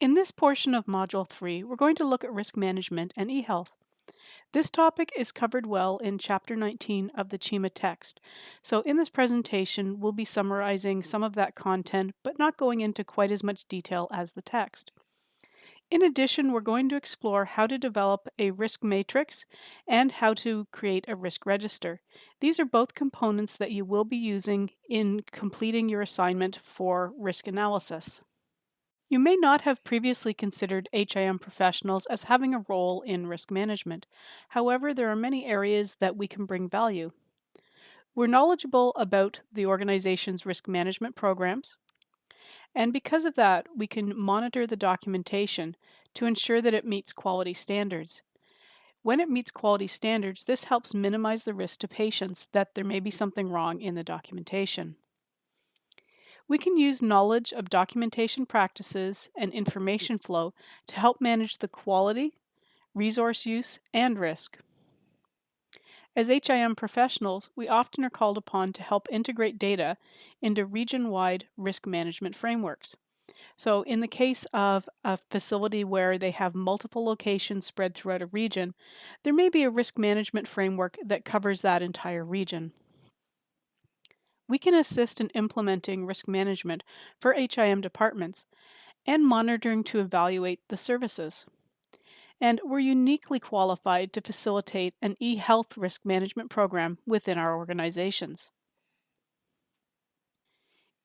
In this portion of Module 3, we're going to look at risk management and eHealth. This topic is covered well in Chapter 19 of the CHIMA text. So in this presentation, we'll be summarizing some of that content, but not going into quite as much detail as the text. In addition, we're going to explore how to develop a risk matrix and how to create a risk register. These are both components that you will be using in completing your assignment for risk analysis. You may not have previously considered HIM professionals as having a role in risk management. However, there are many areas that we can bring value. We're knowledgeable about the organization's risk management programs, and because of that, we can monitor the documentation to ensure that it meets quality standards. When it meets quality standards, this helps minimize the risk to patients that there may be something wrong in the documentation. We can use knowledge of documentation practices and information flow to help manage the quality, resource use, and risk. As HIM professionals, we often are called upon to help integrate data into region-wide risk management frameworks. So in the case of a facility where they have multiple locations spread throughout a region, there may be a risk management framework that covers that entire region. We can assist in implementing risk management for HIM departments and monitoring to evaluate the services. And we're uniquely qualified to facilitate an eHealth risk management program within our organizations.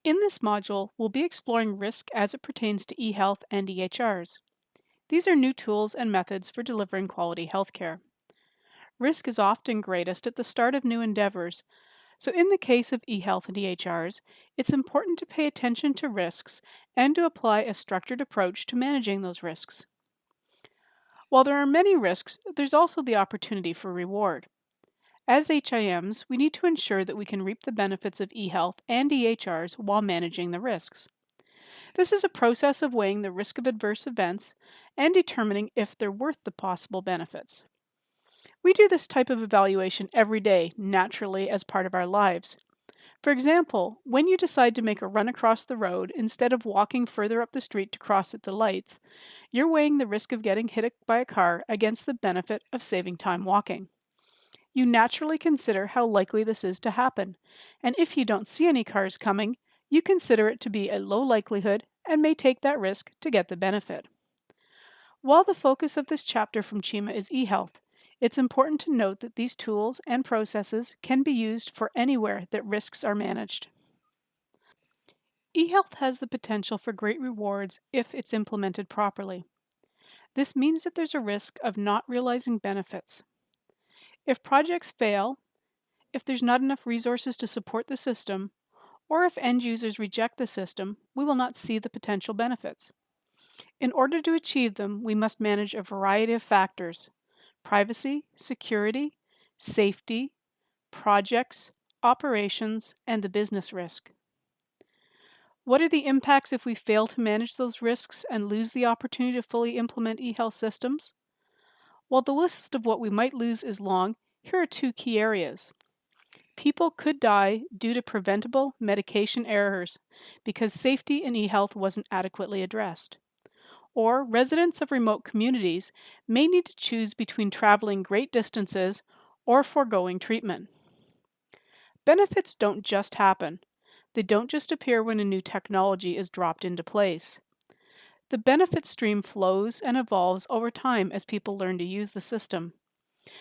In this module, we'll be exploring risk as it pertains to eHealth and EHRs. These are new tools and methods for delivering quality healthcare. Risk is often greatest at the start of new endeavors. So in the case of eHealth and EHRs, it's important to pay attention to risks and to apply a structured approach to managing those risks. While there are many risks, there's also the opportunity for reward. As HIMs, we need to ensure that we can reap the benefits of eHealth and EHRs while managing the risks. This is a process of weighing the risk of adverse events and determining if they're worth the possible benefits. We do this type of evaluation every day, naturally, as part of our lives. For example, when you decide to make a run across the road instead of walking further up the street to cross at the lights, you're weighing the risk of getting hit by a car against the benefit of saving time walking. You naturally consider how likely this is to happen, and if you don't see any cars coming, you consider it to be a low likelihood and may take that risk to get the benefit. While the focus of this chapter from CHIMA is eHealth, it's important to note that these tools and processes can be used for anywhere that risks are managed. eHealth has the potential for great rewards if it's implemented properly. This means that there's a risk of not realizing benefits. If projects fail, if there's not enough resources to support the system, or if end users reject the system, we will not see the potential benefits. In order to achieve them, we must manage a variety of factors: privacy, security, safety, projects, operations, and the business risk. What are the impacts if we fail to manage those risks and lose the opportunity to fully implement eHealth systems? While the list of what we might lose is long, here are two key areas. People could die due to preventable medication errors because safety in eHealth wasn't adequately addressed. Or residents of remote communities may need to choose between traveling great distances or foregoing treatment. Benefits don't just happen. They don't just appear when a new technology is dropped into place. The benefit stream flows and evolves over time as people learn to use the system.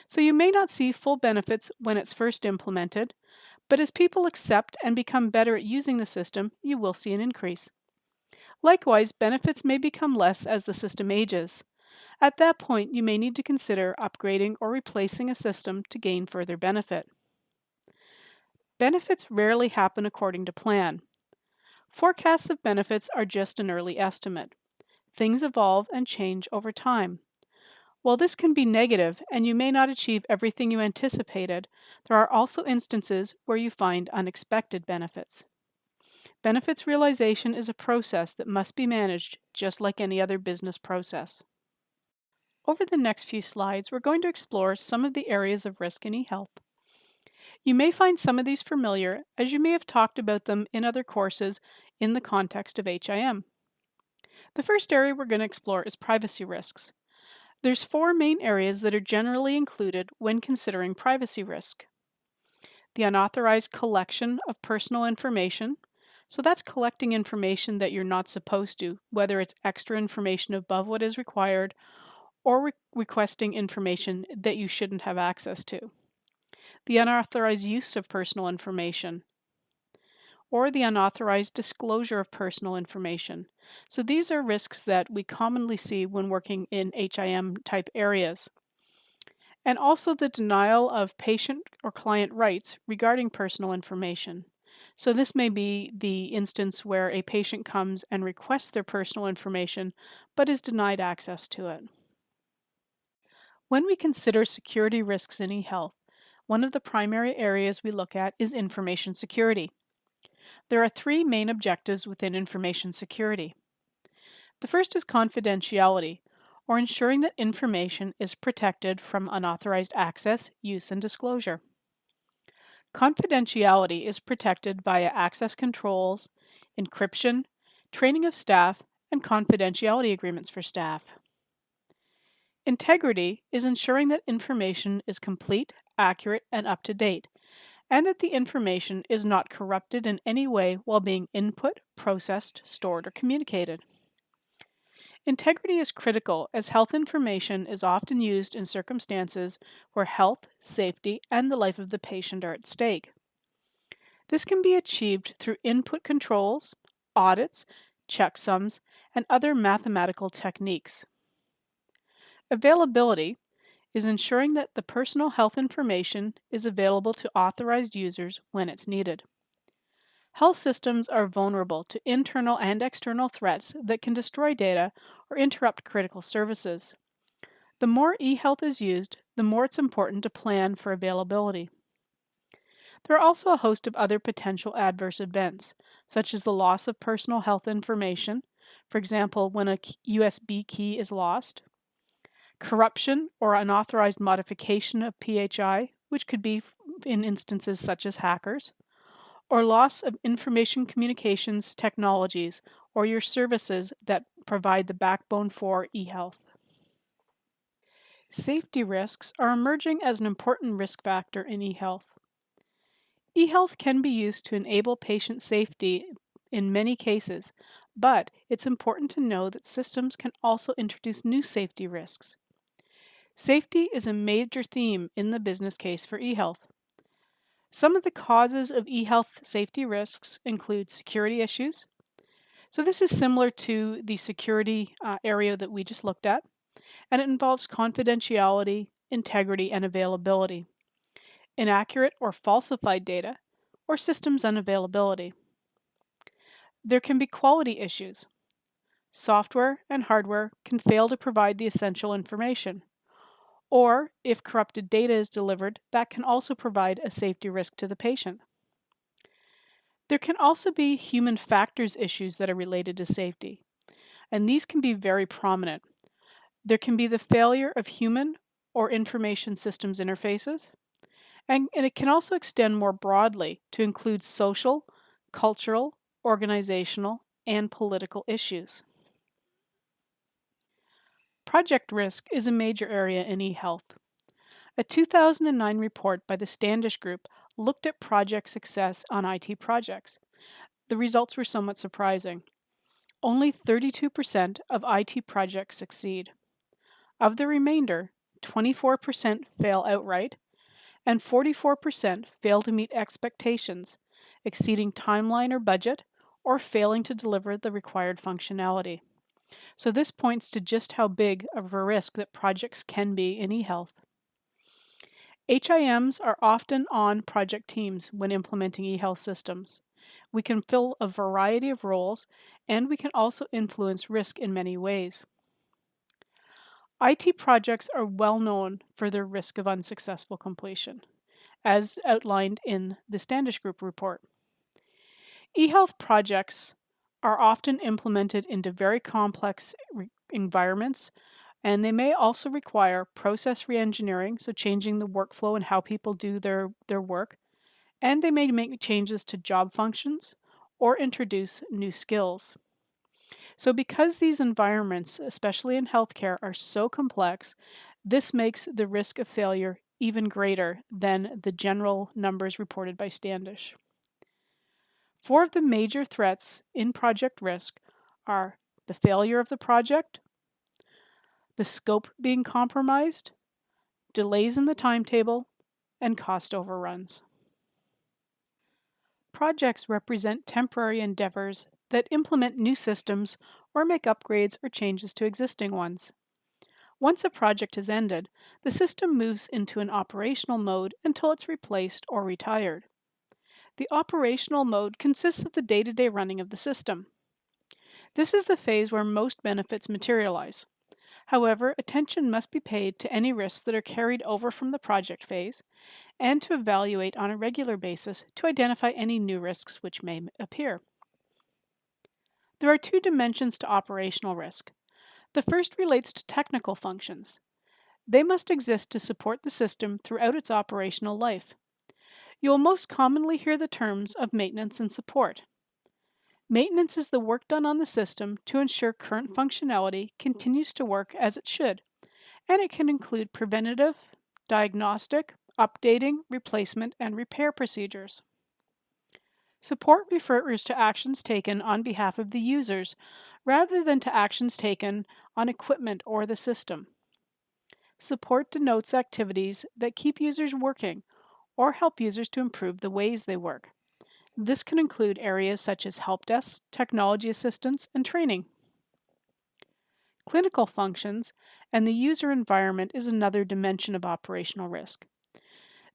So you may not see full benefits when it's first implemented, but as people accept and become better at using the system, you will see an increase. Likewise, benefits may become less as the system ages. At that point, you may need to consider upgrading or replacing a system to gain further benefit. Benefits rarely happen according to plan. Forecasts of benefits are just an early estimate. Things evolve and change over time. While this can be negative and you may not achieve everything you anticipated, there are also instances where you find unexpected benefits. Benefits realization is a process that must be managed just like any other business process. Over the next few slides, we're going to explore some of the areas of risk in eHealth. You may find some of these familiar, as you may have talked about them in other courses in the context of HIM. The first area we're going to explore is privacy risks. There's four main areas that are generally included when considering privacy risk. The unauthorized collection of personal information. So that's collecting information that you're not supposed to, whether it's extra information above what is required or requesting information that you shouldn't have access to. The unauthorized use of personal information, or the unauthorized disclosure of personal information. So these are risks that we commonly see when working in HIM type areas. And also the denial of patient or client rights regarding personal information. So this may be the instance where a patient comes and requests their personal information but is denied access to it. When we consider security risks in eHealth, one of the primary areas we look at is information security. There are three main objectives within information security. The first is confidentiality, or ensuring that information is protected from unauthorized access, use, and disclosure. Confidentiality is protected via access controls, encryption, training of staff, and confidentiality agreements for staff. Integrity is ensuring that information is complete, accurate, and up to date, and that the information is not corrupted in any way while being input, processed, stored, or communicated. Integrity is critical as health information is often used in circumstances where health, safety, and the life of the patient are at stake. This can be achieved through input controls, audits, checksums, and other mathematical techniques. Availability is ensuring that the personal health information is available to authorized users when it's needed. Health systems are vulnerable to internal and external threats that can destroy data or interrupt critical services. The more eHealth is used, the more it's important to plan for availability. There are also a host of other potential adverse events, such as the loss of personal health information, for example, when a USB key is lost, corruption or unauthorized modification of PHI, which could be in instances such as hackers, or loss of information communications technologies or your services that provide the backbone for eHealth. Safety risks are emerging as an important risk factor in eHealth. eHealth can be used to enable patient safety in many cases, but it's important to know that systems can also introduce new safety risks. Safety is a major theme in the business case for eHealth. Some of the causes of eHealth safety risks include security issues. So this is similar to the security area that we just looked at, and it involves confidentiality, integrity, and availability, inaccurate or falsified data, or systems unavailability. There can be quality issues. Software and hardware can fail to provide the essential information. Or, if corrupted data is delivered, that can also provide a safety risk to the patient. There can also be human factors issues that are related to safety, and these can be very prominent. There can be the failure of human or information systems interfaces, and it can also extend more broadly to include social, cultural, organizational, and political issues. Project risk is a major area in eHealth. A 2009 report by the Standish Group looked at project success on IT projects. The results were somewhat surprising. Only 32% of IT projects succeed. Of the remainder, 24% fail outright, and 44% fail to meet expectations, exceeding timeline or budget, or failing to deliver the required functionality. So this points to just how big of a risk that projects can be in eHealth. HIMs are often on project teams when implementing eHealth systems. We can fill a variety of roles, and we can also influence risk in many ways. IT projects are well known for their risk of unsuccessful completion, as outlined in the Standish Group report. eHealth projects are often implemented into very complex environments, and they may also require process reengineering, so changing the workflow and how people do their work, and they may make changes to job functions or introduce new skills. So, because these environments, especially in healthcare, are so complex, this makes the risk of failure even greater than the general numbers reported by Standish. Four of the major threats in project risk are the failure of the project, the scope being compromised, delays in the timetable, and cost overruns. Projects represent temporary endeavors that implement new systems or make upgrades or changes to existing ones. Once a project has ended, the system moves into an operational mode until it's replaced or retired. The operational mode consists of the day-to-day running of the system. This is the phase where most benefits materialize. However, attention must be paid to any risks that are carried over from the project phase and to evaluate on a regular basis to identify any new risks which may appear. There are two dimensions to operational risk. The first relates to technical functions. They must exist to support the system throughout its operational life. You will most commonly hear the terms of maintenance and support. Maintenance is the work done on the system to ensure current functionality continues to work as it should, and it can include preventative, diagnostic, updating, replacement, and repair procedures. Support refers to actions taken on behalf of the users rather than to actions taken on equipment or the system. Support denotes activities that keep users working or help users to improve the ways they work. This can include areas such as help desks, technology assistance, and training. Clinical functions and the user environment is another dimension of operational risk.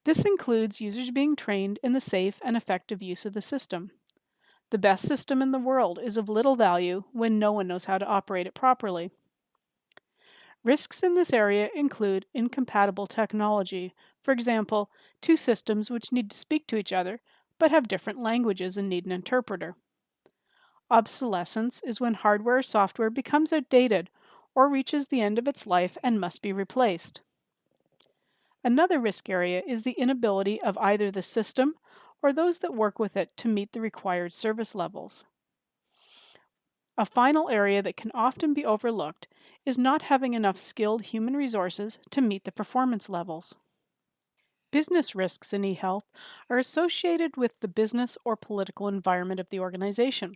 This includes users being trained in the safe and effective use of the system. The best system in the world is of little value when no one knows how to operate it properly. Risks in this area include incompatible technology, for example, two systems which need to speak to each other but have different languages and need an interpreter. Obsolescence is when hardware or software becomes outdated or reaches the end of its life and must be replaced. Another risk area is the inability of either the system or those that work with it to meet the required service levels. A final area that can often be overlooked is not having enough skilled human resources to meet the performance levels. Business risks in eHealth are associated with the business or political environment of the organization.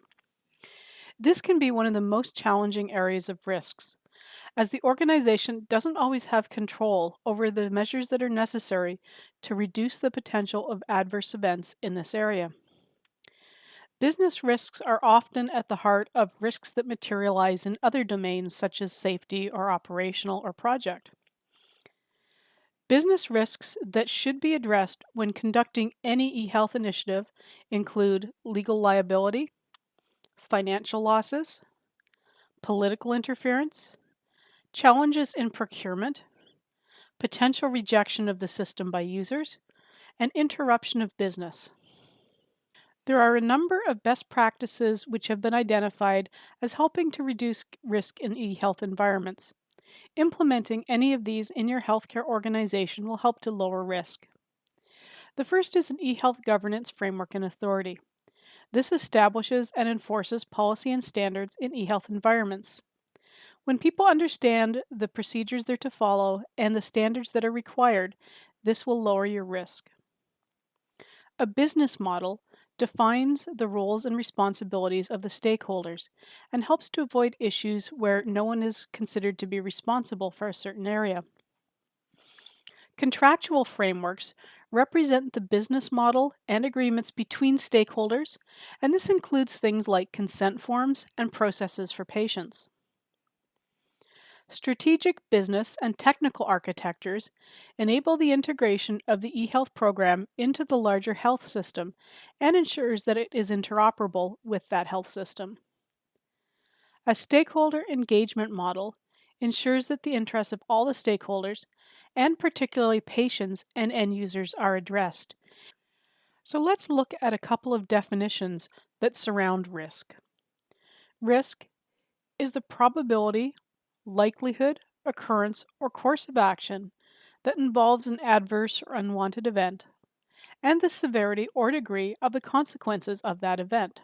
This can be one of the most challenging areas of risks, as the organization doesn't always have control over the measures that are necessary to reduce the potential of adverse events in this area. Business risks are often at the heart of risks that materialize in other domains such as safety or operational or project. Business risks that should be addressed when conducting any eHealth initiative include legal liability, financial losses, political interference, challenges in procurement, potential rejection of the system by users, and interruption of business. There are a number of best practices which have been identified as helping to reduce risk in eHealth environments. Implementing any of these in your healthcare organization will help to lower risk. The first is an eHealth governance framework and authority. This establishes and enforces policy and standards in eHealth environments. When people understand the procedures they're to follow and the standards that are required, this will lower your risk. A business model defines the roles and responsibilities of the stakeholders and helps to avoid issues where no one is considered to be responsible for a certain area. Contractual frameworks represent the business model and agreements between stakeholders, and this includes things like consent forms and processes for patients. Strategic business and technical architectures enable the integration of the eHealth program into the larger health system and ensures that it is interoperable with that health system. A stakeholder engagement model ensures that the interests of all the stakeholders, and particularly patients and end users, are addressed. So let's look at a couple of definitions that surround risk. Risk is the probability, likelihood, occurrence, or course of action that involves an adverse or unwanted event, and the severity or degree of the consequences of that event.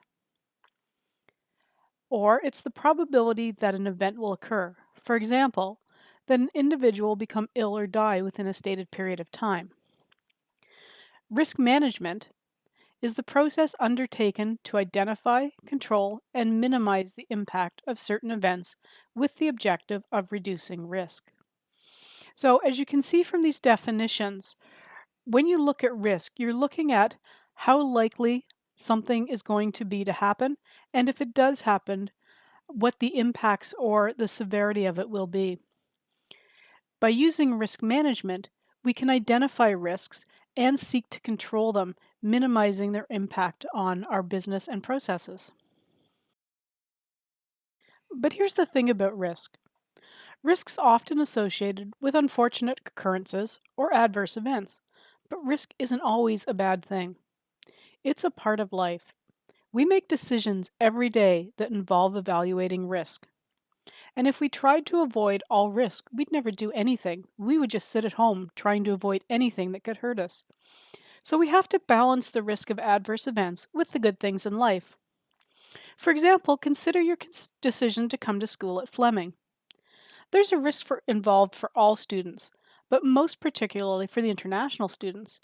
or it's the probability that an event will occur. For example, that an individual will become ill or die within a stated period of time. Risk management is the process undertaken to identify, control, and minimize the impact of certain events with the objective of reducing risk. So, as you can see from these definitions, when you look at risk, you're looking at how likely something is going to be to happen, and if it does happen, what the impacts or the severity of it will be. By using risk management, we can identify risks and seek to control them, minimizing their impact on our business and processes. But here's the thing about risk. Risk's often associated with unfortunate occurrences or adverse events, but risk isn't always a bad thing. It's a part of life. We make decisions every day that involve evaluating risk. And if we tried to avoid all risk, we'd never do anything. We would just sit at home trying to avoid anything that could hurt us. So we have to balance the risk of adverse events with the good things in life. For example, consider your decision to come to school at Fleming. There's a risk involved for all students, but most particularly for the international students.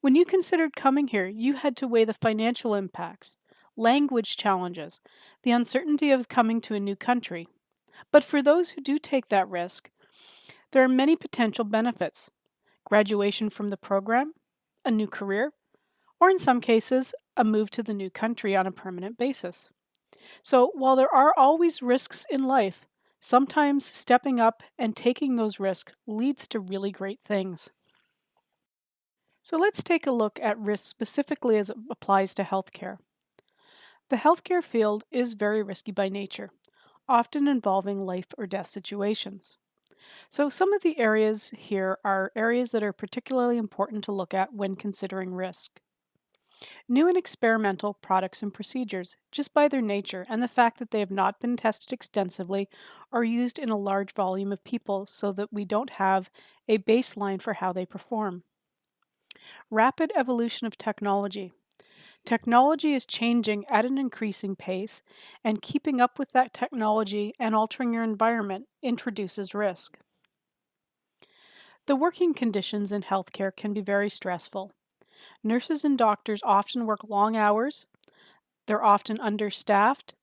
When you considered coming here, you had to weigh the financial impacts, language challenges, the uncertainty of coming to a new country. But for those who do take that risk, there are many potential benefits: graduation from the program, a new career, or in some cases, a move to the new country on a permanent basis. So while there are always risks in life, sometimes stepping up and taking those risks leads to really great things. So let's take a look at risk specifically as it applies to healthcare. The healthcare field is very risky by nature, often involving life or death situations. So some of the areas here are areas that are particularly important to look at when considering risk. New and experimental products and procedures, just by their nature and the fact that they have not been tested extensively, are used in a large volume of people so that we don't have a baseline for how they perform. Rapid evolution of technology. Technology is changing at an increasing pace, and keeping up with that technology and altering your environment introduces risk. The working conditions in healthcare can be very stressful. Nurses and doctors often work long hours, they're often understaffed,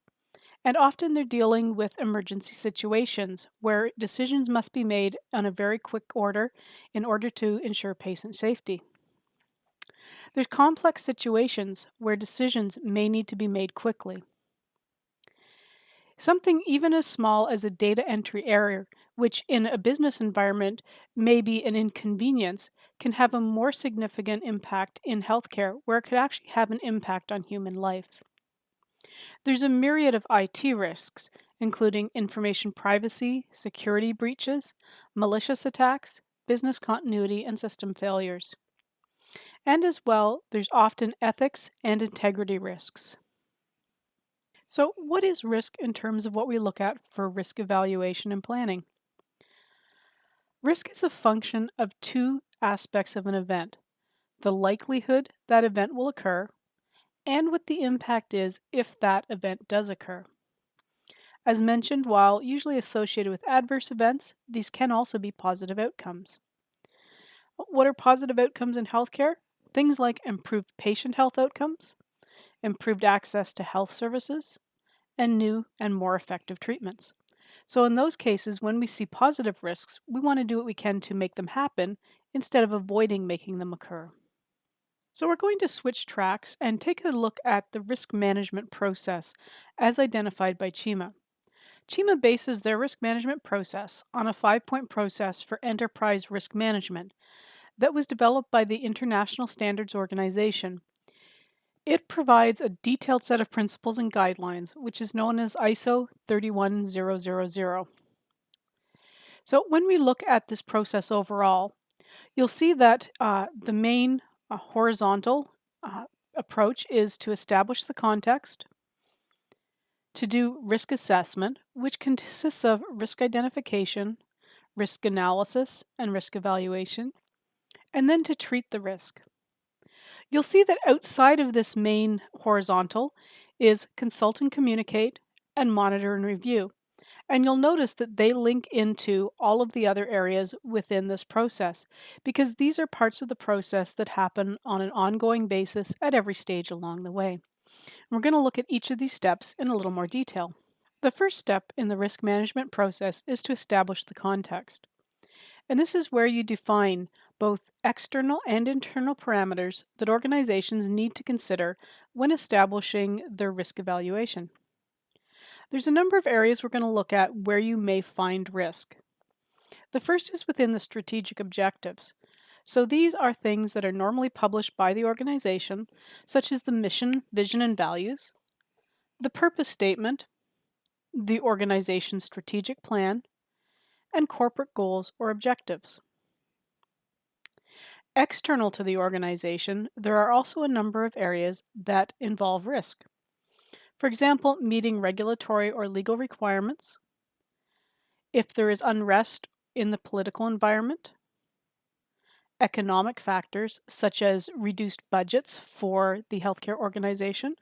and often they're dealing with emergency situations where decisions must be made on a very quick order in order to ensure patient safety. There's complex situations where decisions may need to be made quickly. Something even as small as a data entry error, which in a business environment may be an inconvenience, can have a more significant impact in healthcare where it could actually have an impact on human life. There's a myriad of IT risks, including information privacy, security breaches, malicious attacks, business continuity, and system failures. And as well, there's often ethics and integrity risks. So, what is risk in terms of what we look at for risk evaluation and planning? Risk is a function of two aspects of an event: the likelihood that event will occur, and what the impact is if that event does occur. As mentioned, while usually associated with adverse events, these can also be positive outcomes. What are positive outcomes in healthcare? Things like improved patient health outcomes, improved access to health services, and new and more effective treatments. So in those cases, when we see positive risks, we want to do what we can to make them happen instead of avoiding making them occur. So we're going to switch tracks and take a look at the risk management process as identified by CHIMA. CHIMA bases their risk management process on a 5-point process for enterprise risk management that was developed by the International Standards Organization. It provides a detailed set of principles and guidelines, which is known as ISO 31000. So when we look at this process overall, you'll see that the main horizontal approach is to establish the context, to do risk assessment, which consists of risk identification, risk analysis, and risk evaluation, and then to treat the risk. You'll see that outside of this main horizontal is consult and communicate, and monitor and review. And you'll notice that they link into all of the other areas within this process because these are parts of the process that happen on an ongoing basis at every stage along the way. We're going to look at each of these steps in a little more detail. The first step in the risk management process is to establish the context. And this is where you define both external and internal parameters that organizations need to consider when establishing their risk evaluation. There's a number of areas we're going to look at where you may find risk. The first is within the strategic objectives. So these are things that are normally published by the organization, such as the mission, vision, and values, the purpose statement, the organization's strategic plan, and corporate goals or objectives. External to the organization, there are also a number of areas that involve risk. For example, meeting regulatory or legal requirements, if there is unrest in the political environment, economic factors such as reduced budgets for the healthcare organization,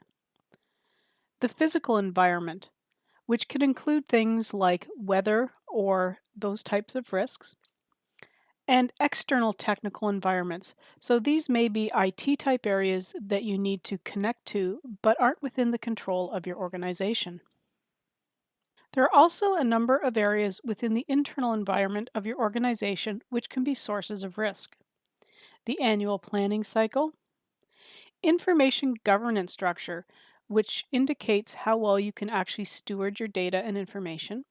the physical environment, which could include things like weather or those types of risks, and external technical environments. So these may be IT type areas that you need to connect to but aren't within the control of your organization. There are also a number of areas within the internal environment of your organization which can be sources of risk. The annual planning cycle, information governance structure, which indicates how well you can actually steward your data and information,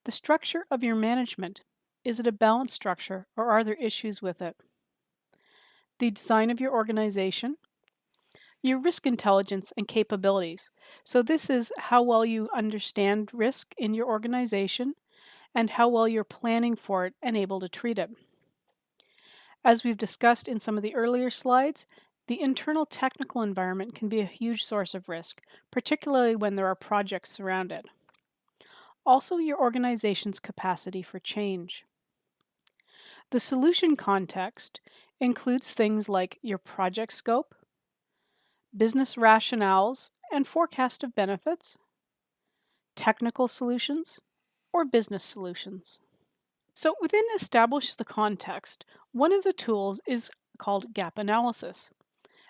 the structure of your management. Is it a balanced structure or are there issues with it? The design of your organization, your risk intelligence and capabilities. So this is how well you understand risk in your organization and how well you're planning for it and able to treat it. As we've discussed in some of the earlier slides, the internal technical environment can be a huge source of risk, particularly when there are projects around it. Also, your organization's capacity for change. The solution context includes things like your project scope, business rationales and forecast of benefits, technical solutions, or business solutions. So within Establish the Context, one of the tools is called gap analysis.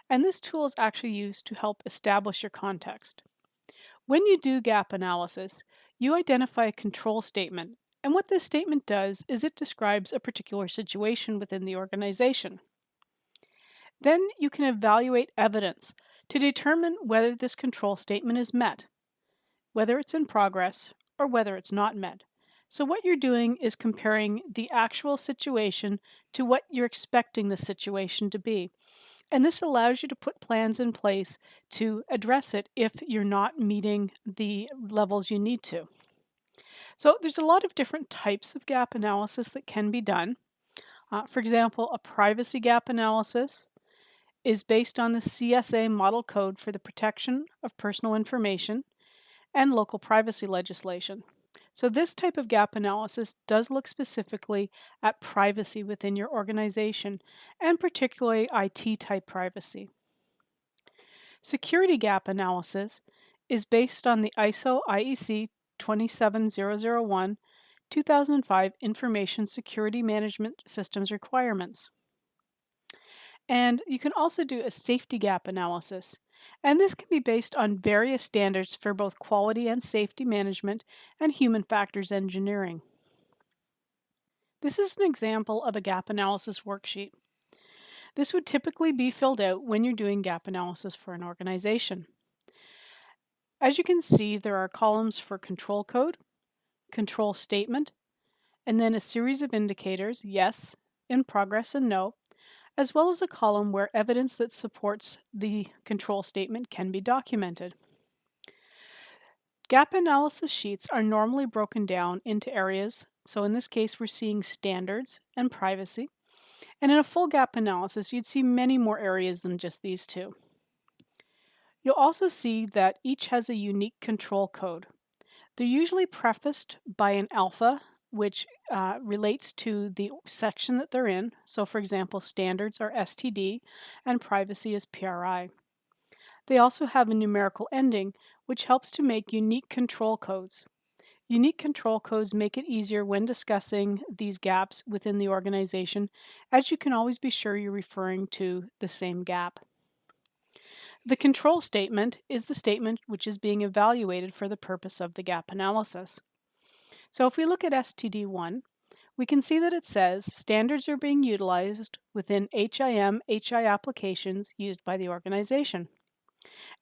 And this tool is actually used to help establish your context. When you do gap analysis, you identify a control statement. And what this statement does is it describes a particular situation within the organization. Then you can evaluate evidence to determine whether this control statement is met, whether it's in progress, or whether it's not met. So what you're doing is comparing the actual situation to what you're expecting the situation to be. And this allows you to put plans in place to address it if you're not meeting the levels you need to. So there's a lot of different types of gap analysis that can be done. For example, a privacy gap analysis is based on the CSA Model Code for the Protection of Personal Information and local privacy legislation. So this type of gap analysis does look specifically at privacy within your organization, and particularly IT type privacy. Security gap analysis is based on the ISO IEC 27001 2005 Information Security Management Systems requirements. And you can also do a safety gap analysis. And this can be based on various standards for both quality and safety management and human factors engineering. This is an example of a gap analysis worksheet. This would typically be filled out when you're doing gap analysis for an organization. As you can see, there are columns for control code, control statement, and then a series of indicators, yes, in progress, and no, as well as a column where evidence that supports the control statement can be documented. Gap analysis sheets are normally broken down into areas, so in this case we're seeing standards and privacy, and in a full gap analysis you'd see many more areas than just these two. You'll also see that each has a unique control code. They're usually prefaced by an alpha, which relates to the section that they're in. So for example, standards are STD and privacy is PRI. They also have a numerical ending, which helps to make unique control codes. Unique control codes make it easier when discussing these gaps within the organization, as you can always be sure you're referring to the same gap. The control statement is the statement which is being evaluated for the purpose of the gap analysis. So if we look at STD1, we can see that it says standards are being utilized within HI applications used by the organization.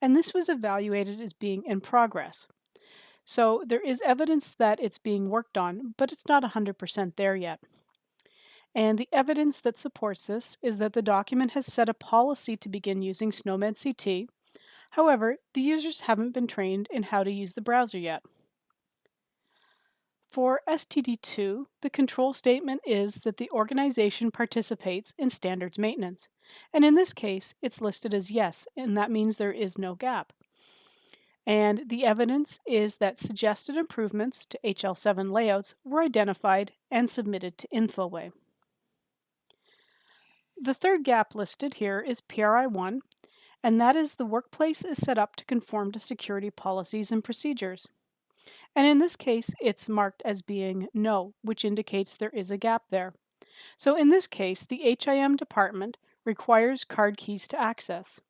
And this was evaluated as being in progress. So there is evidence that it's being worked on, but it's not 100% there yet. And the evidence that supports this is that the document has set a policy to begin using SNOMED CT. However, the users haven't been trained in how to use the browser yet. For STD2, the control statement is that the organization participates in standards maintenance. And in this case, it's listed as yes, and that means there is no gap. And the evidence is that suggested improvements to HL7 layouts were identified and submitted to InfoWay. The third gap listed here is PRI1, and that is the workplace is set up to conform to security policies and procedures. And in this case, it's marked as being no, which indicates there is a gap there. So in this case, the HIM department requires card keys to access.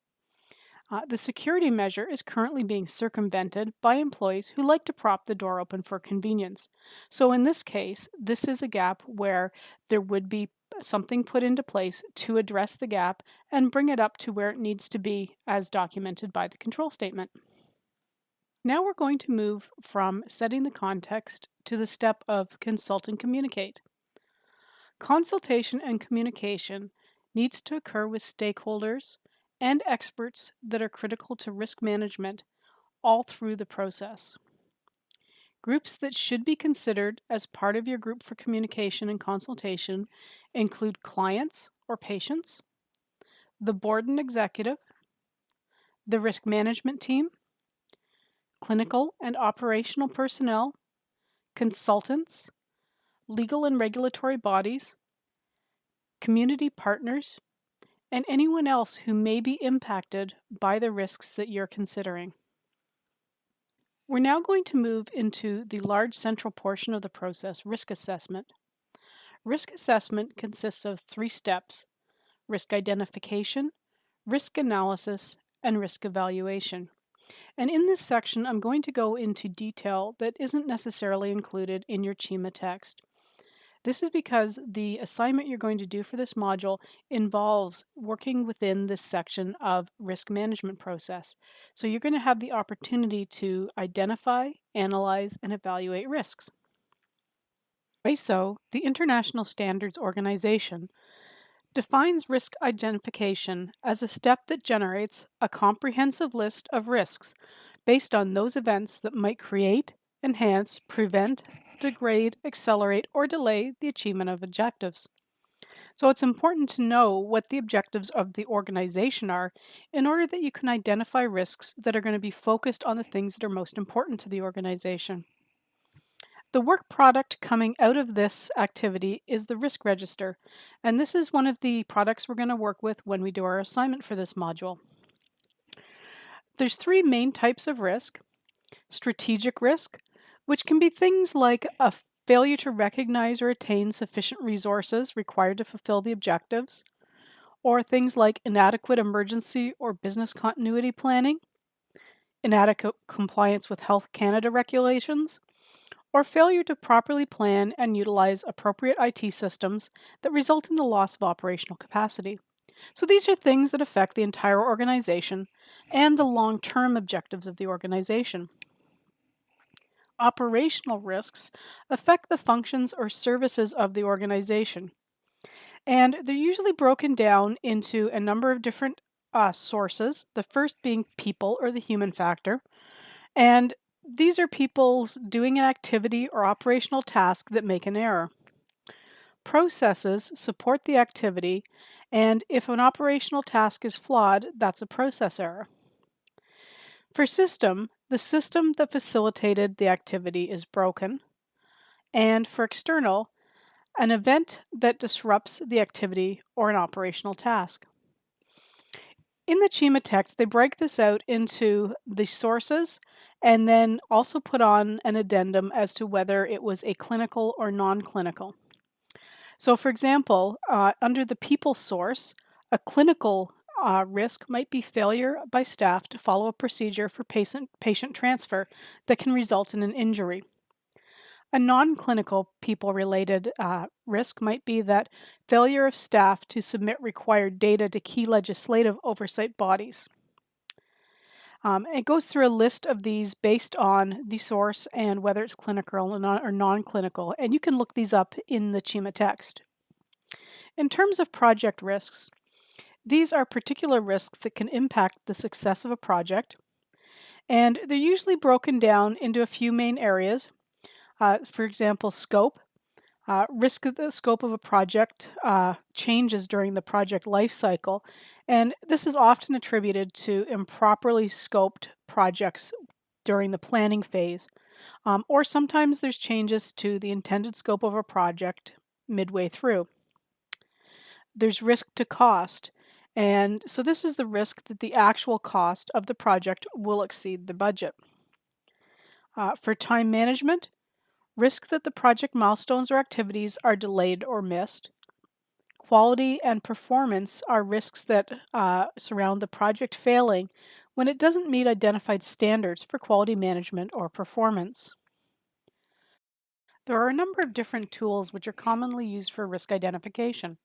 The security measure is currently being circumvented by employees who like to prop the door open for convenience. So in this case, this is a gap where there would be something put into place to address the gap and bring it up to where it needs to be as documented by the control statement. Now we're going to move from setting the context to the step of consult and communicate. Consultation and communication needs to occur with stakeholders and experts that are critical to risk management all through the process. Groups that should be considered as part of your group for communication and consultation include clients or patients, the board and executive, the risk management team, clinical and operational personnel, consultants, legal and regulatory bodies, community partners, and anyone else who may be impacted by the risks that you're considering. We're now going to move into the large central portion of the process, risk assessment. Risk assessment consists of 3 steps: risk identification, risk analysis, and risk evaluation. And in this section, I'm going to go into detail that isn't necessarily included in your CHIMA text. This is because the assignment you're going to do for this module involves working within this section of risk management process. So you're going to have the opportunity to identify, analyze, and evaluate risks. ISO, the International Standards Organization, defines risk identification as a step that generates a comprehensive list of risks based on those events that might create, enhance, prevent, degrade, accelerate, or delay the achievement of objectives. So it's important to know what the objectives of the organization are in order that you can identify risks that are going to be focused on the things that are most important to the organization. The work product coming out of this activity is the risk register, and this is one of the products we're going to work with when we do our assignment for this module. There's 3 main types of risk: strategic risk, which can be things like a failure to recognize or attain sufficient resources required to fulfill the objectives, or things like inadequate emergency or business continuity planning, inadequate compliance with Health Canada regulations, or failure to properly plan and utilize appropriate IT systems that result in the loss of operational capacity. So these are things that affect the entire organization and the long-term objectives of the organization. Operational risks affect the functions or services of the organization, and they're usually broken down into a number of different sources, the first being people or the human factor. And these are people's doing an activity or operational task that make an error. Processes support the activity, and if an operational task is flawed, that's a process error. For system, the system that facilitated the activity is broken. And for external, an event that disrupts the activity or an operational task. In the CHIMA text, they break this out into the sources and then also put on an addendum as to whether it was a clinical or non-clinical. So, for example, under the people source, a clinical risk might be failure by staff to follow a procedure for patient transfer that can result in an injury. A non clinical people related risk might be that failure of staff to submit required data to key legislative oversight bodies. It goes through a list of these based on the source and whether it's clinical or non clinical, and you can look these up in the CHIMA text. In terms of project risks, these are particular risks that can impact the success of a project, and they're usually broken down into a few main areas. For example, scope. Risk of the scope of a project changes during the project life cycle, and this is often attributed to improperly scoped projects during the planning phase, or sometimes there's changes to the intended scope of a project midway through. There's risk to cost, and so this is the risk that the actual cost of the project will exceed the budget. For time management, risk that the project milestones or activities are delayed or missed. Quality and performance are risks that surround the project failing when it doesn't meet identified standards for quality management or performance. There are a number of different tools which are commonly used for risk identification.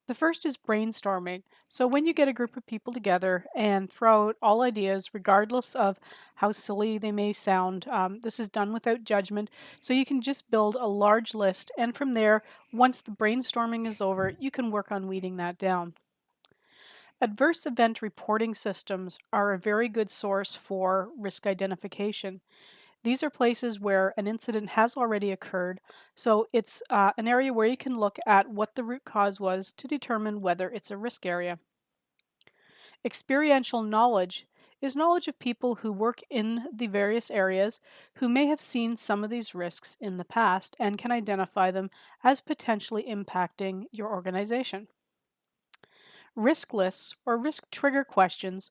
The first is brainstorming. So, when you get a group of people together and throw out all ideas, regardless of how silly they may sound, this is done without judgment. So, you can just build a large list, and from there, once the brainstorming is over, you can work on weeding that down. Adverse event reporting systems are a very good source for risk identification. These are places where an incident has already occurred, so it's an area where you can look at what the root cause was to determine whether it's a risk area. Experiential knowledge is knowledge of people who work in the various areas who may have seen some of these risks in the past and can identify them as potentially impacting your organization. Risk lists or risk trigger questions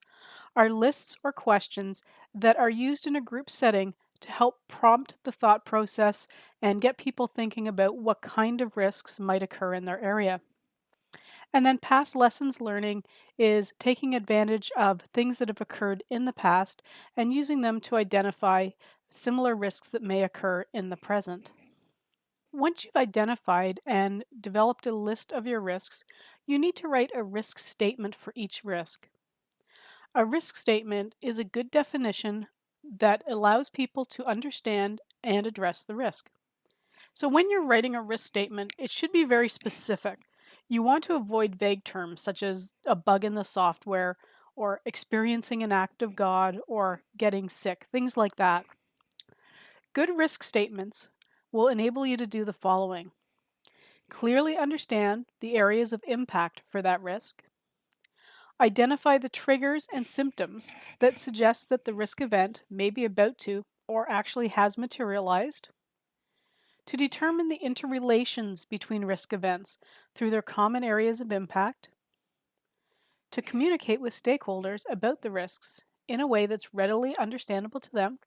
are lists or questions that are used in a group setting to help prompt the thought process and get people thinking about what kind of risks might occur in their area. And then past lessons learning is taking advantage of things that have occurred in the past and using them to identify similar risks that may occur in the present. Once you've identified and developed a list of your risks, you need to write a risk statement for each risk. A risk statement is a good definition that allows people to understand and address the risk. So, when you're writing a risk statement, it should be very specific. You want to avoid vague terms such as a bug in the software, or experiencing an act of God, or getting sick, things like that. Good risk statements will enable you to do the following: clearly understand the areas of impact for that risk. Identify the triggers and symptoms that suggest that the risk event may be about to or actually has materialized. To determine the interrelations between risk events through their common areas of impact. To communicate with stakeholders about the risks in a way that's readily understandable to them.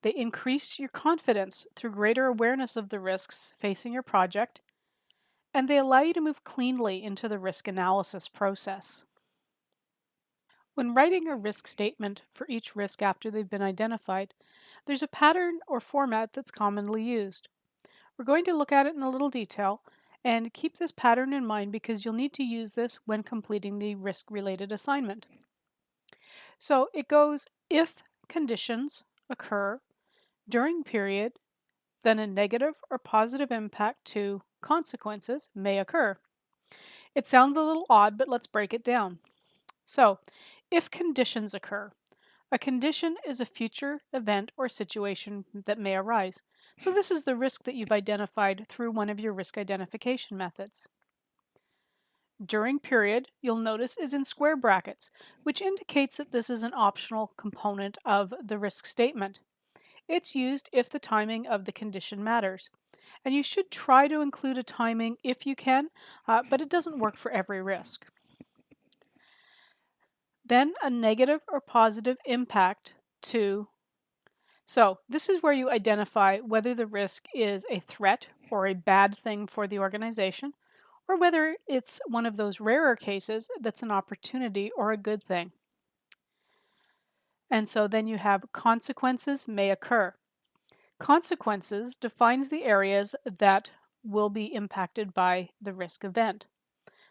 They increase your confidence through greater awareness of the risks facing your project, and they allow you to move cleanly into the risk analysis process. When writing a risk statement for each risk after they've been identified, there's a pattern or format that's commonly used. We're going to look at it in a little detail, and keep this pattern in mind because you'll need to use this when completing the risk-related assignment. So it goes, if conditions occur during period, then a negative or positive impact to consequences may occur. It sounds a little odd, but let's break it down. So, if conditions occur, a condition is a future event or situation that may arise. So this is the risk that you've identified through one of your risk identification methods. During period, you'll notice is in square brackets, which indicates that this is an optional component of the risk statement. It's used if the timing of the condition matters. And you should try to include a timing if you can, but it doesn't work for every risk. Then a negative or positive impact to, so this is where you identify whether the risk is a threat or a bad thing for the organization, or whether it's one of those rarer cases that's an opportunity or a good thing. And so then you have consequences may occur. Consequences defines the areas that will be impacted by the risk event.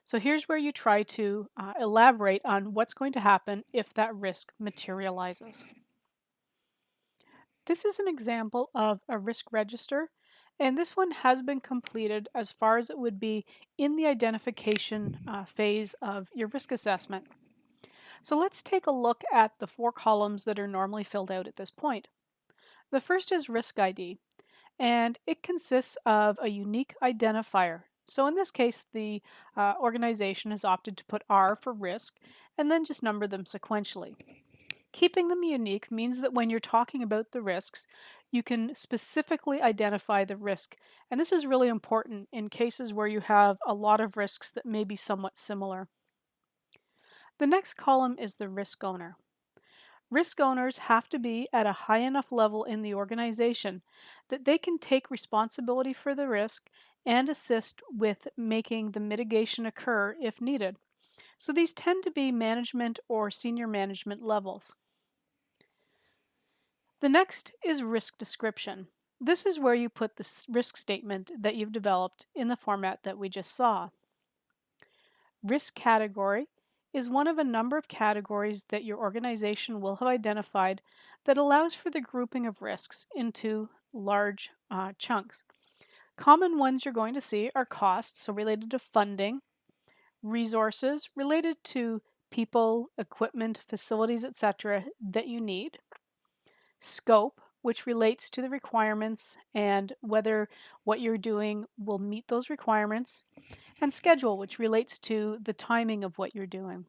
So here's where you try to elaborate on what's going to happen if that risk materializes. This is an example of a risk register, and this one has been completed as far as it would be in the identification phase of your risk assessment. So let's take a look at the 4 columns that are normally filled out at this point. The first is risk ID, and it consists of a unique identifier. So in this case, the organization has opted to put R for risk and then just number them sequentially. Keeping them unique means that when you're talking about the risks, you can specifically identify the risk. And this is really important in cases where you have a lot of risks that may be somewhat similar. The next column is the risk owner. Risk owners have to be at a high enough level in the organization that they can take responsibility for the risk and assist with making the mitigation occur if needed. So these tend to be management or senior management levels. The next is risk description. This is where you put the risk statement that you've developed in the format that we just saw. Risk category is one of a number of categories that your organization will have identified that allows for the grouping of risks into large chunks. Common ones you're going to see are costs, so related to funding, resources related to people, equipment, facilities, etc. that you need, scope, which relates to the requirements and whether what you're doing will meet those requirements, and schedule, which relates to the timing of what you're doing.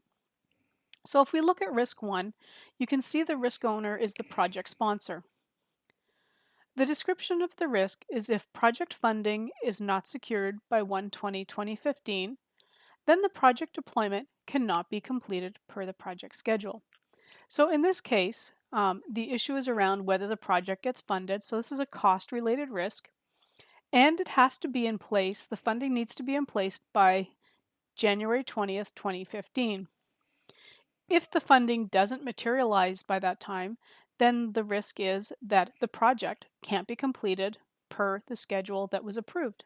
So if we look at risk 1, you can see the risk owner is the project sponsor. The description of the risk is if project funding is not secured by 1/20/2015, then the project deployment cannot be completed per the project schedule. So in this case, the issue is around whether the project gets funded. So this is a cost-related risk, and it has to be in place. The funding needs to be in place by January 20th, 2015. If the funding doesn't materialize by that time, then the risk is that the project can't be completed per the schedule that was approved.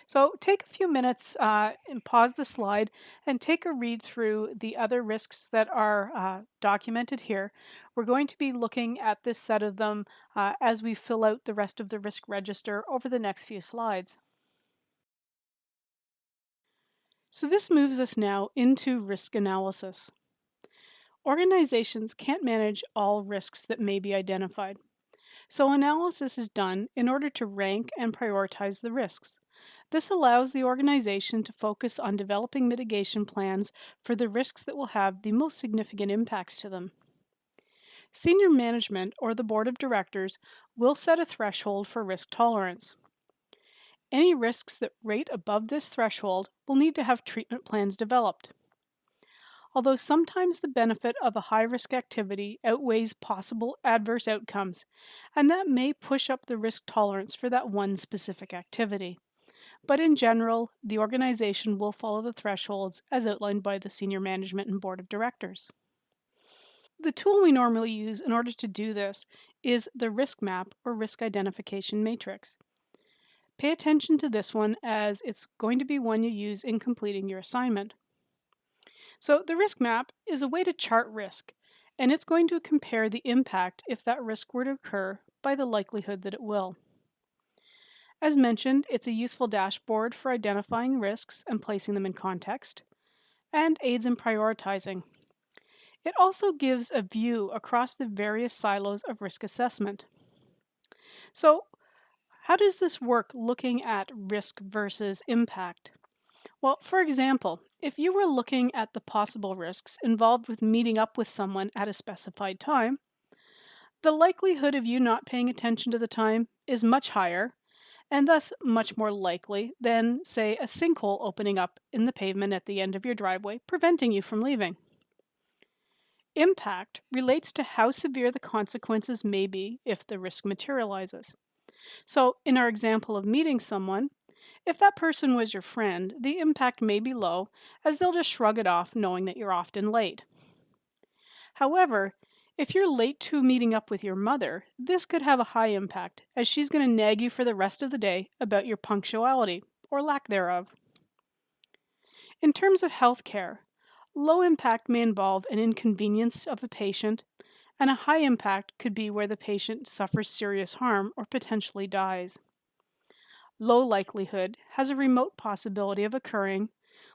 So take a few minutes and pause the slide and take a read through the other risks that are documented here. We're going to be looking at this set of them as we fill out the rest of the risk register over the next few slides. So this moves us now into risk analysis. Organizations can't manage all risks that may be identified. So analysis is done in order to rank and prioritize the risks. This allows the organization to focus on developing mitigation plans for the risks that will have the most significant impacts to them. Senior management or the board of directors will set a threshold for risk tolerance. Any risks that rate above this threshold will need to have treatment plans developed. Although sometimes the benefit of a high-risk activity outweighs possible adverse outcomes, and that may push up the risk tolerance for that one specific activity. But in general, the organization will follow the thresholds as outlined by the senior management and board of directors. The tool we normally use in order to do this is the risk map or risk identification matrix. Pay attention to this one as it's going to be one you use in completing your assignment. So the risk map is a way to chart risk, and it's going to compare the impact if that risk were to occur by the likelihood that it will. As mentioned, it's a useful dashboard for identifying risks and placing them in context, and aids in prioritizing. It also gives a view across the various silos of risk assessment. So, how does this work looking at risk versus impact? Well, for example, if you were looking at the possible risks involved with meeting up with someone at a specified time, the likelihood of you not paying attention to the time is much higher, and thus much more likely than, say, a sinkhole opening up in the pavement at the end of your driveway, preventing you from leaving. Impact relates to how severe the consequences may be if the risk materializes. So, in our example of meeting someone, if that person was your friend, the impact may be low, as they'll just shrug it off knowing that you're often late. However, if you're late to meeting up with your mother, this could have a high impact, as she's going to nag you for the rest of the day about your punctuality, or lack thereof. In terms of healthcare, low impact may involve an inconvenience of a patient, and a high impact could be where the patient suffers serious harm or potentially dies. Low likelihood has a remote possibility of occurring,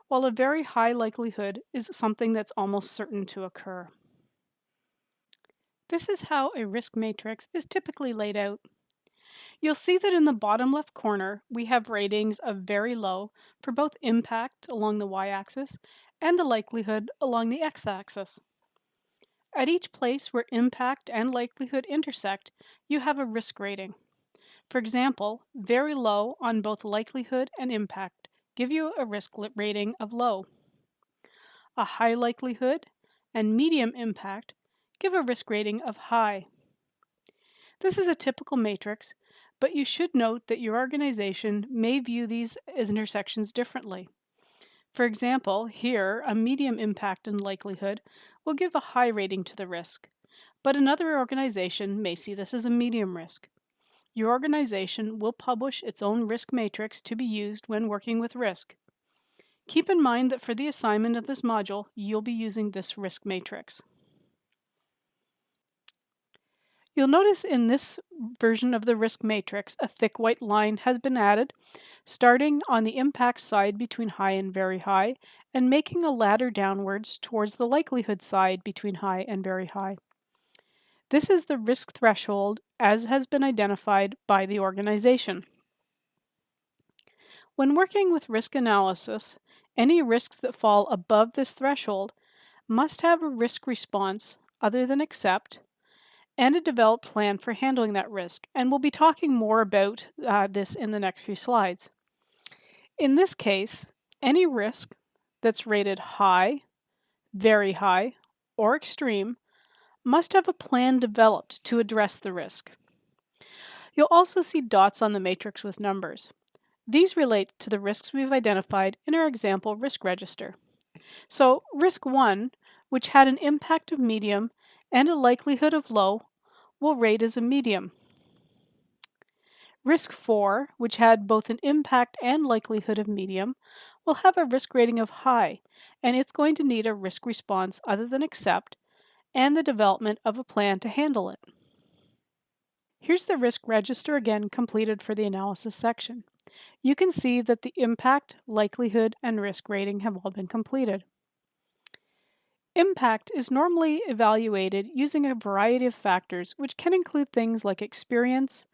while a very high likelihood is something that's almost certain to occur. This is how a risk matrix is typically laid out. You'll see that in the bottom left corner, we have ratings of very low for both impact along the y-axis and the likelihood along the x-axis. At each place where impact and likelihood intersect, you have a risk rating. For example, very low on both likelihood and impact give you a risk rating of low. A high likelihood and medium impact give a risk rating of high. This is a typical matrix, but you should note that your organization may view these intersections differently. For example, here, a medium impact and likelihood will give a high rating to the risk, but another organization may see this as a medium risk. Your organization will publish its own risk matrix to be used when working with risk. Keep in mind that for the assignment of this module, you'll be using this risk matrix. You'll notice in this version of the risk matrix, a thick white line has been added, starting on the impact side between high and very high, and making a ladder downwards towards the likelihood side between high and very high. This is the risk threshold as has been identified by the organization. When working with risk analysis, any risks that fall above this threshold must have a risk response other than accept and a developed plan for handling that risk. And we'll be talking more about this in the next few slides. In this case, any risk that's rated high, very high, or extreme must have a plan developed to address the risk. You'll also see dots on the matrix with numbers. These relate to the risks we've identified in our example risk register. So risk 1, which had an impact of medium and a likelihood of low, will rate as a medium. Risk 4, which had both an impact and likelihood of medium, will have a risk rating of high, and it's going to need a risk response other than accept and the development of a plan to handle it. Here's the risk register again completed for the analysis section. You can see that the impact, likelihood, and risk rating have all been completed. Impact is normally evaluated using a variety of factors, which can include things like experience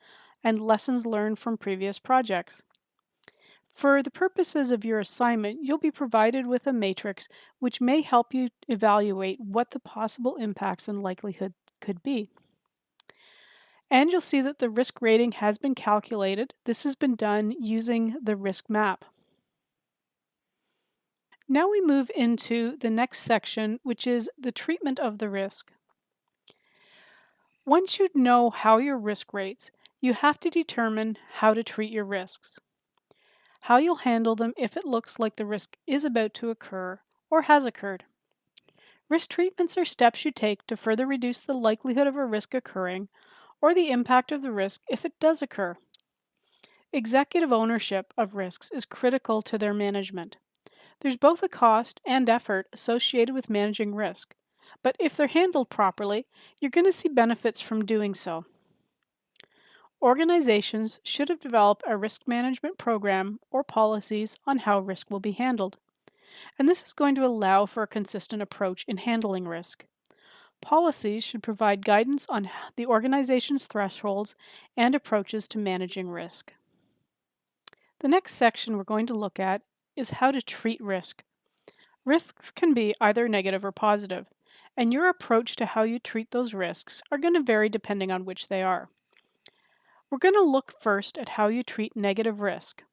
and lessons learned from previous projects. For the purposes of your assignment, you'll be provided with a matrix which may help you evaluate what the possible impacts and likelihood could be. And you'll see that the risk rating has been calculated. This has been done using the risk map. Now we move into the next section, which is the treatment of the risk. Once you know how your risk rates, you have to determine how to treat your risks, how you'll handle them if it looks like the risk is about to occur or has occurred. Risk treatments are steps you take to further reduce the likelihood of a risk occurring or the impact of the risk if it does occur. Executive ownership of risks is critical to their management. There's both a cost and effort associated with managing risk, but if they're handled properly, you're going to see benefits from doing so. Organizations should have developed a risk management program or policies on how risk will be handled, and this is going to allow for a consistent approach in handling risk. Policies should provide guidance on the organization's thresholds and approaches to managing risk. The next section we're going to look at is how to treat risk. Risks can be either negative or positive, and your approach to how you treat those risks are going to vary depending on which they are. We're going to look first at how you treat negative risk.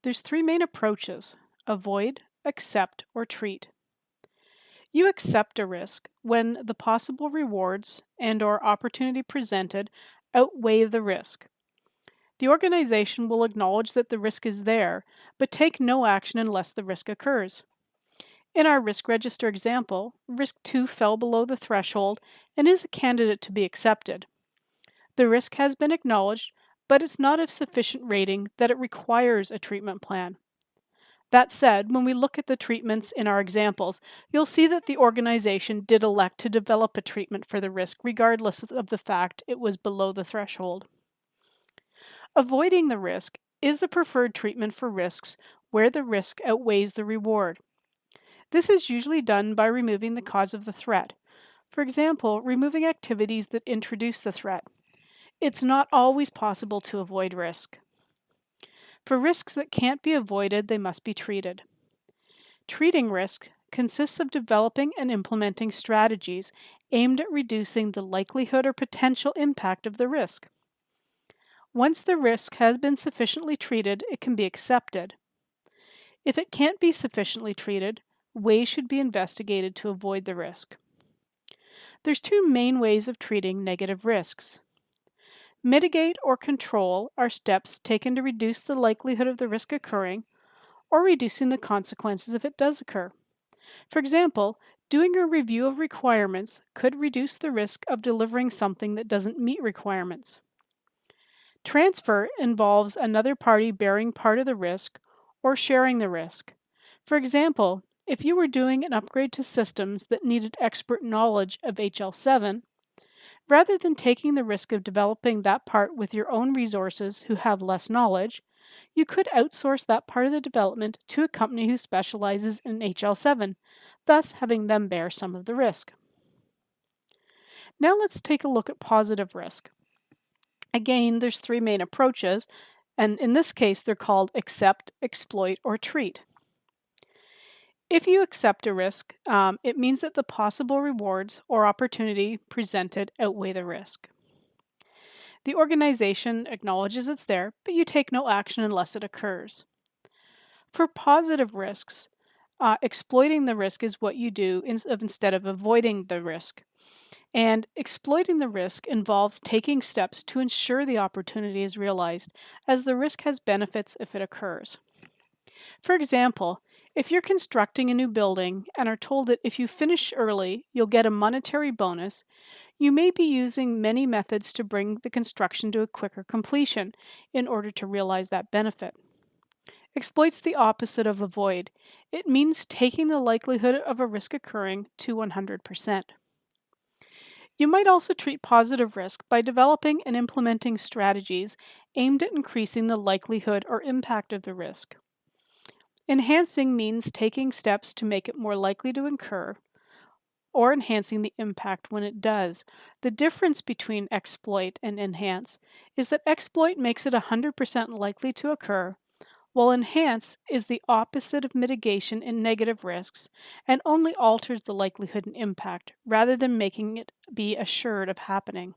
There's three main approaches: avoid, accept, or treat. You accept a risk when the possible rewards and/or opportunity presented outweigh the risk. The organization will acknowledge that the risk is there, but take no action unless the risk occurs. In our risk register example, risk 2 fell below the threshold and is a candidate to be accepted. The risk has been acknowledged, but it's not of sufficient rating that it requires a treatment plan. That said, when we look at the treatments in our examples, you'll see that the organization did elect to develop a treatment for the risk regardless of the fact it was below the threshold. Avoiding the risk is the preferred treatment for risks where the risk outweighs the reward. This is usually done by removing the cause of the threat. For example, removing activities that introduce the threat. It's not always possible to avoid risk. For risks that can't be avoided, they must be treated. Treating risk consists of developing and implementing strategies aimed at reducing the likelihood or potential impact of the risk. Once the risk has been sufficiently treated, it can be accepted. If it can't be sufficiently treated, ways should be investigated to avoid the risk. There's two main ways of treating negative risks. Mitigate or control are steps taken to reduce the likelihood of the risk occurring or reducing the consequences if it does occur. For example, doing a review of requirements could reduce the risk of delivering something that doesn't meet requirements. Transfer involves another party bearing part of the risk or sharing the risk. For example, if you were doing an upgrade to systems that needed expert knowledge of HL7, rather than taking the risk of developing that part with your own resources who have less knowledge, you could outsource that part of the development to a company who specializes in HL7, thus having them bear some of the risk. Now let's take a look at positive risk. Again, there's three main approaches, and in this case, they're called accept, exploit, or treat. If you accept a risk, it means that the possible rewards or opportunity presented outweigh the risk. The organization acknowledges it's there, but you take no action unless it occurs. For positive risks, exploiting the risk is what you do instead of avoiding the risk. And exploiting the risk involves taking steps to ensure the opportunity is realized, as the risk has benefits if it occurs. For example, if you're constructing a new building and are told that if you finish early, you'll get a monetary bonus, you may be using many methods to bring the construction to a quicker completion in order to realize that benefit. Exploit's the opposite of avoid. It means taking the likelihood of a risk occurring to 100%. You might also treat positive risk by developing and implementing strategies aimed at increasing the likelihood or impact of the risk. Enhancing means taking steps to make it more likely to occur, or enhancing the impact when it does. The difference between exploit and enhance is that exploit makes it 100% likely to occur, while enhance is the opposite of mitigation in negative risks and only alters the likelihood and impact rather than making it be assured of happening.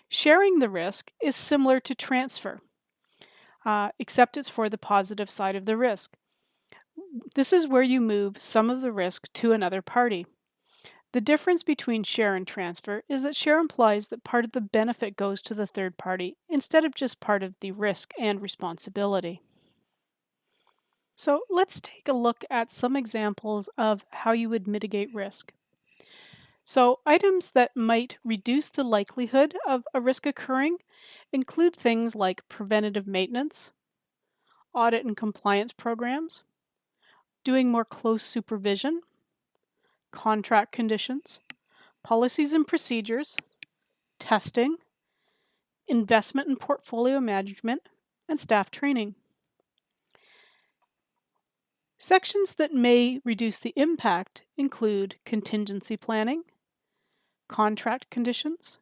Sharing the risk is similar to transfer, except it's for the positive side of the risk. This is where you move some of the risk to another party. The difference between share and transfer is that share implies that part of the benefit goes to the third party instead of just part of the risk and responsibility. So let's take a look at some examples of how you would mitigate risk. So items that might reduce the likelihood of a risk occurring include things like preventative maintenance, audit and compliance programs, doing more close supervision, contract conditions, policies and procedures, testing, investment and portfolio management, and staff training. Sections that may reduce the impact include contingency planning, contract conditions,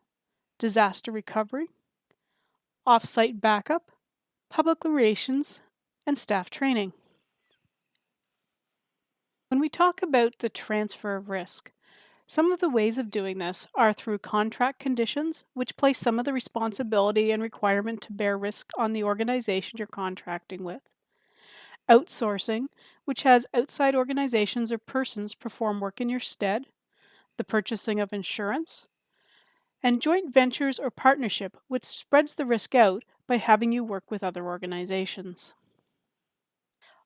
disaster recovery, off-site backup, public relations, and staff training. When we talk about the transfer of risk, some of the ways of doing this are through contract conditions, which place some of the responsibility and requirement to bear risk on the organization you're contracting with. outsourcing, which has outside organizations or persons perform work in your stead, the purchasing of insurance, and joint ventures or partnership, which spreads the risk out by having you work with other organizations.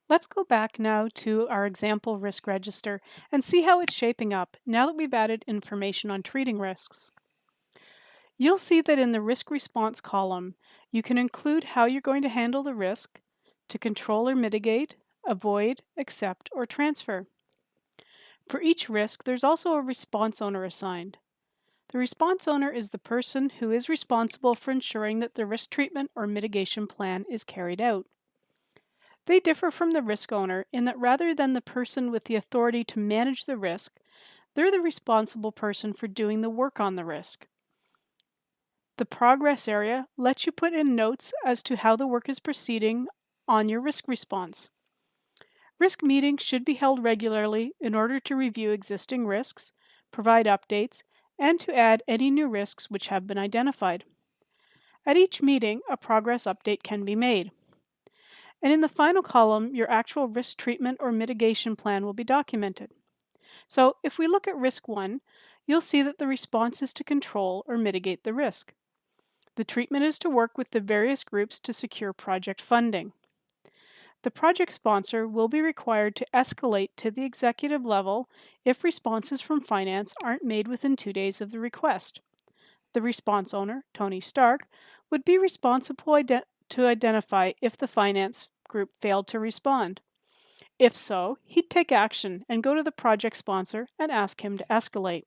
Let's go back now to our example risk register and see how it's shaping up now that we've added information on treating risks. You'll see that in the risk response column, you can include how you're going to handle the risk to control or mitigate, avoid, accept, or transfer. For each risk, there's also a response owner assigned. The response owner is the person who is responsible for ensuring that the risk treatment or mitigation plan is carried out. They differ from the risk owner in that rather than the person with the authority to manage the risk, they're the responsible person for doing the work on the risk. The progress area lets you put in notes as to how the work is proceeding on your risk response. Risk meetings should be held regularly in order to review existing risks, provide updates, and to add any new risks which have been identified. At each meeting, a progress update can be made. And in the final column, your actual risk treatment or mitigation plan will be documented. So if we look at risk 1, you'll see that the response is to control or mitigate the risk. The treatment is to work with the various groups to secure project funding. The project sponsor will be required to escalate to the executive level if responses from finance aren't made within 2 days of the request. The response owner, Tony Stark, would be responsible to identify if the finance group failed to respond. If so, he'd take action and go to the project sponsor and ask him to escalate.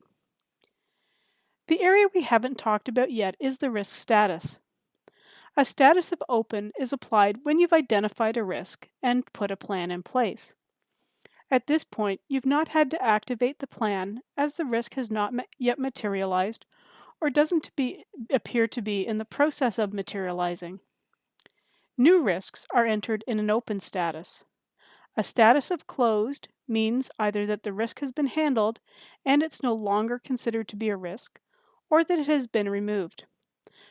The area we haven't talked about yet is the risk status. A status of open is applied when you've identified a risk and put a plan in place. At this point, you've not had to activate the plan as the risk has not yet materialized or doesn't appear to be in the process of materializing. New risks are entered in an open status. A status of closed means either that the risk has been handled and it's no longer considered to be a risk, or that it has been removed.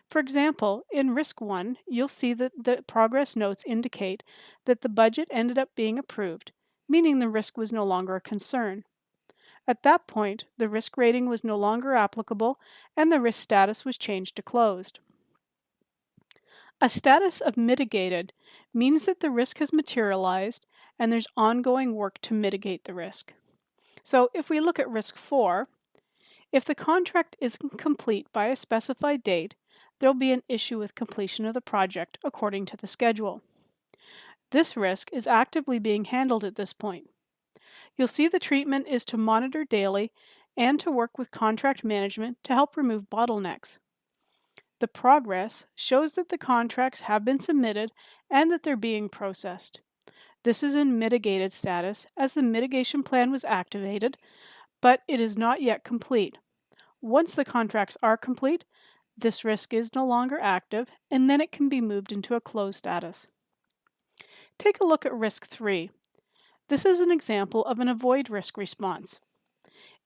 For example, in Risk 1, you'll see that the progress notes indicate that the budget ended up being approved, meaning the risk was no longer a concern. At that point, the risk rating was no longer applicable and the risk status was changed to closed. A status of mitigated means that the risk has materialized and there's ongoing work to mitigate the risk. So if we look at Risk 4, if the contract isn't complete by a specified date, there'll be an issue with completion of the project according to the schedule. This risk is actively being handled at this point. You'll see the treatment is to monitor daily and to work with contract management to help remove bottlenecks. The progress shows that the contracts have been submitted and that they're being processed. This is in mitigated status as the mitigation plan was activated, but it is not yet complete. Once the contracts are complete, this risk is no longer active and then it can be moved into a closed status. Take a look at Risk 3. This is an example of an avoid risk response.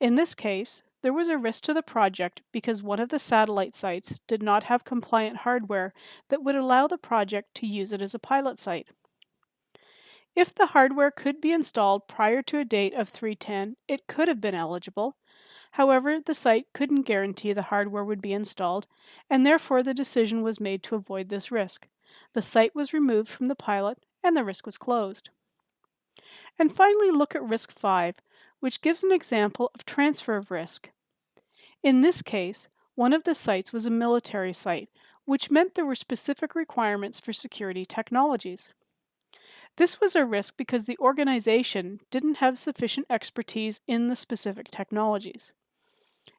In this case, there was a risk to the project because one of the satellite sites did not have compliant hardware that would allow the project to use it as a pilot site. If the hardware could be installed prior to a date of 3/10, it could have been eligible. However, the site couldn't guarantee the hardware would be installed, and therefore the decision was made to avoid this risk. The site was removed from the pilot, and the risk was closed. And finally, look at Risk 5, which gives an example of transfer of risk. In this case, one of the sites was a military site, which meant there were specific requirements for security technologies. This was a risk because the organization didn't have sufficient expertise in the specific technologies.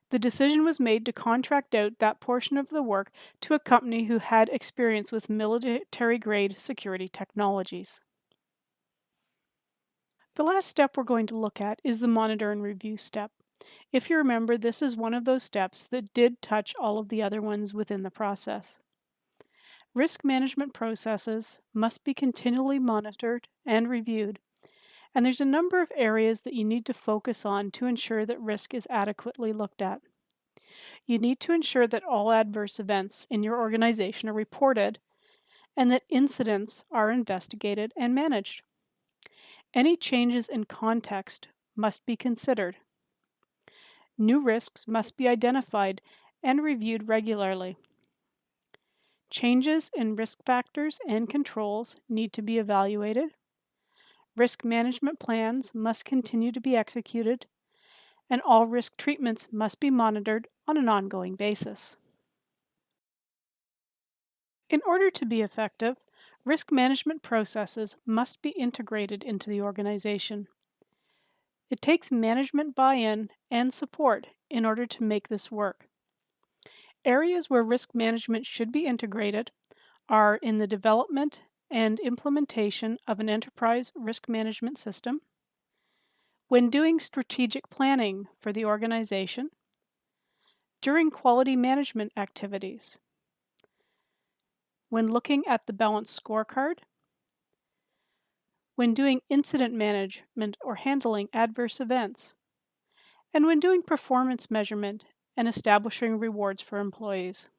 The decision was made to contract out that portion of the work to a company who had experience with military-grade security technologies. The last step we're going to look at is the monitor and review step. If you remember, this is one of those steps that did touch all of the other ones within the process. Risk management processes must be continually monitored and reviewed, and there's a number of areas that you need to focus on to ensure that risk is adequately looked at. You need to ensure that all adverse events in your organization are reported and that incidents are investigated and managed. Any changes in context must be considered. New risks must be identified and reviewed regularly. Changes in risk factors and controls need to be evaluated. Risk management plans must continue to be executed, and all risk treatments must be monitored on an ongoing basis. In order to be effective, risk management processes must be integrated into the organization. It takes management buy-in and support in order to make this work. Areas where risk management should be integrated are in the development and implementation of an enterprise risk management system, when doing strategic planning for the organization, during quality management activities, when looking at the balanced scorecard, when doing incident management or handling adverse events, and when doing performance measurement and establishing rewards for employees.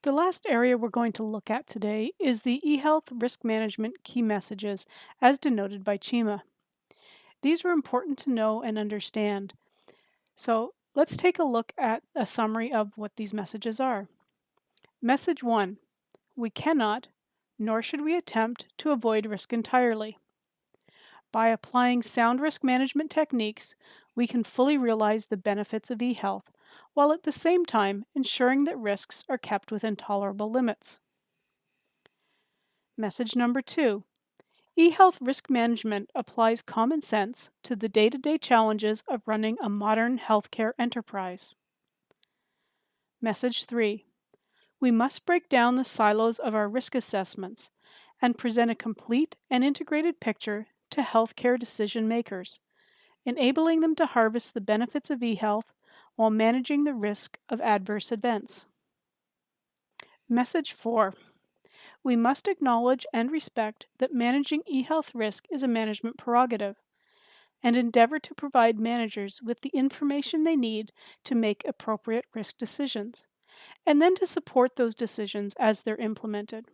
The last area we're going to look at today is the eHealth risk management key messages as denoted by CHIMA. These are important to know and understand. So let's take a look at a summary of what these messages are. Message 1. We cannot, nor should we attempt to avoid risk entirely. By applying sound risk management techniques, we can fully realize the benefits of eHealth, while at the same time ensuring that risks are kept within tolerable limits. Message number 2. eHealth risk management applies common sense to the day-to-day challenges of running a modern healthcare enterprise. Message 3. We must break down the silos of our risk assessments and present a complete and integrated picture to healthcare decision makers, enabling them to harvest the benefits of eHealth while managing the risk of adverse events. Message 4. We must acknowledge and respect that managing eHealth risk is a management prerogative, and endeavor to provide managers with the information they need to make appropriate risk decisions, and then to support those decisions as they're implemented.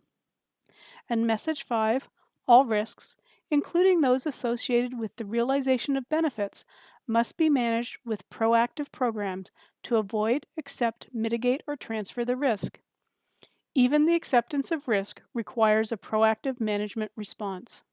And message 5, all risks, including those associated with the realization of benefits, must be managed with proactive programs to avoid, accept, mitigate, or transfer the risk. Even the acceptance of risk requires a proactive management response.